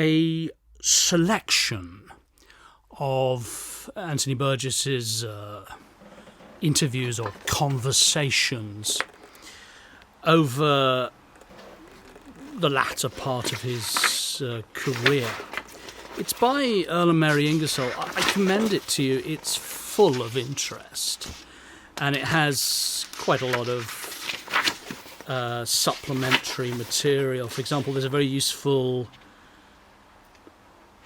a selection of Anthony Burgess's interviews or conversations over the latter part of his career. It's by Earl and Mary Ingersoll. I commend it to you. It's full of interest, and it has quite a lot of supplementary material. For example, there's a very useful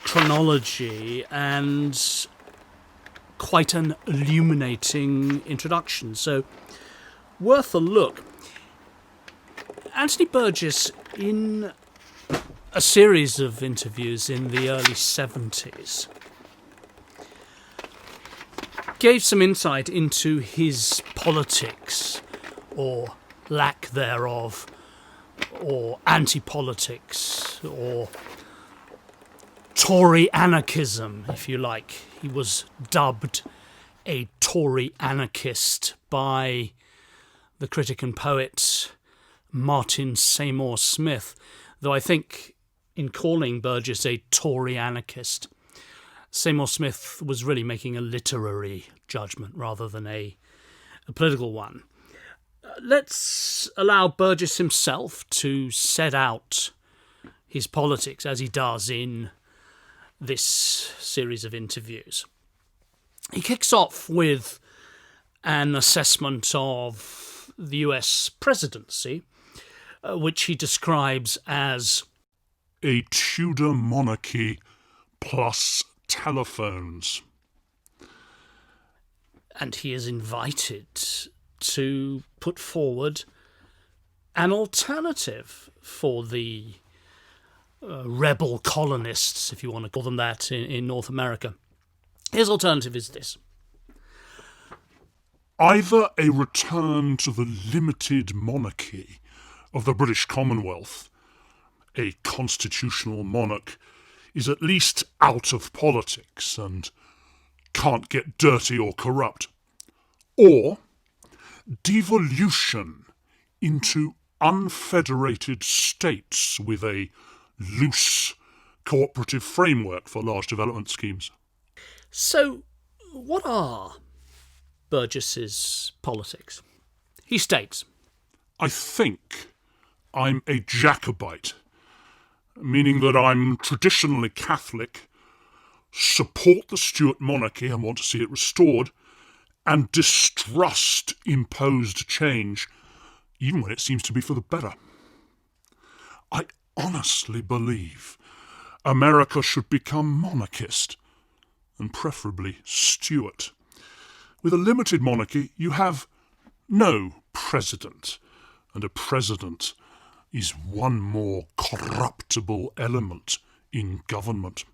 chronology and quite an illuminating introduction. So, worth a look. Anthony Burgess, in a series of interviews in the early 70s, gave some insight into his politics, or lack thereof, or anti-politics, or Tory anarchism, if you like. He was dubbed a Tory anarchist by the critic and poet Martin Seymour Smith, though I think in calling Burgess a Tory anarchist, Seymour Smith was really making a literary judgment rather than a political one. Let's allow Burgess himself to set out his politics as he does in this series of interviews. He kicks off with an assessment of the US presidency, which he describes as a Tudor monarchy plus telephones. And he is invited to put forward an alternative for the rebel colonists, if you want to call them that, in North America. His alternative is this: either a return to the limited monarchy of the British Commonwealth, a constitutional monarch is at least out of politics and can't get dirty or corrupt, or devolution into unfederated states with a loose cooperative framework for large development schemes. So, what are Burgess's politics? He states, I think I'm a Jacobite, meaning that I'm traditionally Catholic, support the Stuart monarchy and want to see it restored, and distrust imposed change, even when it seems to be for the better. I honestly believe America should become monarchist, and preferably Stuart. With a limited monarchy, you have no president, and a president is one more corruptible element in government.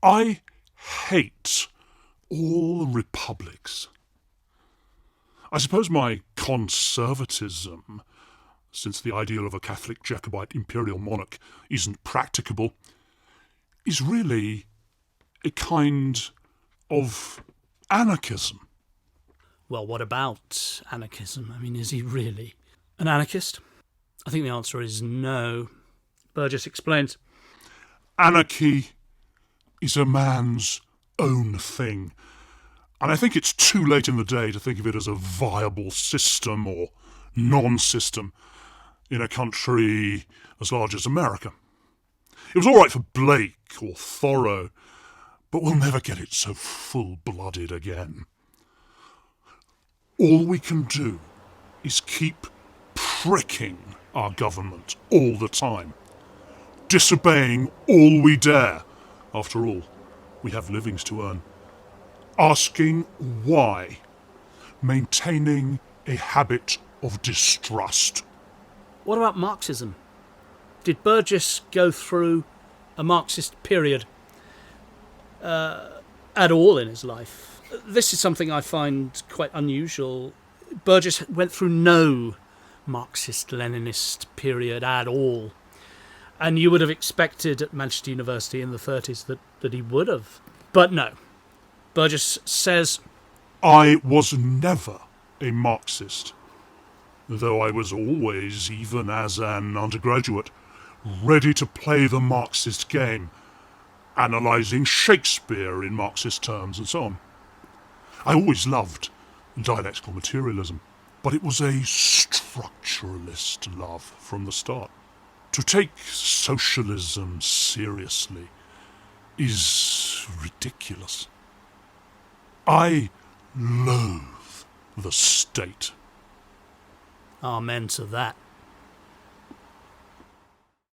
I hate all republics. I suppose my conservatism, since the ideal of a Catholic Jacobite imperial monarch isn't practicable, is really a kind of anarchism. Well, what about anarchism? I mean, is he really an anarchist? I think the answer is no. Burgess explains, anarchy is a man's own thing, and I think it's too late in the day to think of it as a viable system or non-system in a country as large as America. It was all right for Blake or Thoreau, but we'll never get it so full-blooded again. All we can do is keep pricking our government all the time, disobeying all we dare. After all, we have livings to earn. Asking why, maintaining a habit of distrust. What about Marxism? Did Burgess go through a Marxist period at all in his life? This is something I find quite unusual. Burgess went through no Marxist-Leninist period at all. And you would have expected at Manchester University in the 30s that he would have. But no. Burgess says, I was never a Marxist, though I was always, even as an undergraduate, ready to play the Marxist game, analysing Shakespeare in Marxist terms and so on. I always loved dialectical materialism, but it was a structuralist love from the start. To take socialism seriously is ridiculous. I loathe the state. Amen to that.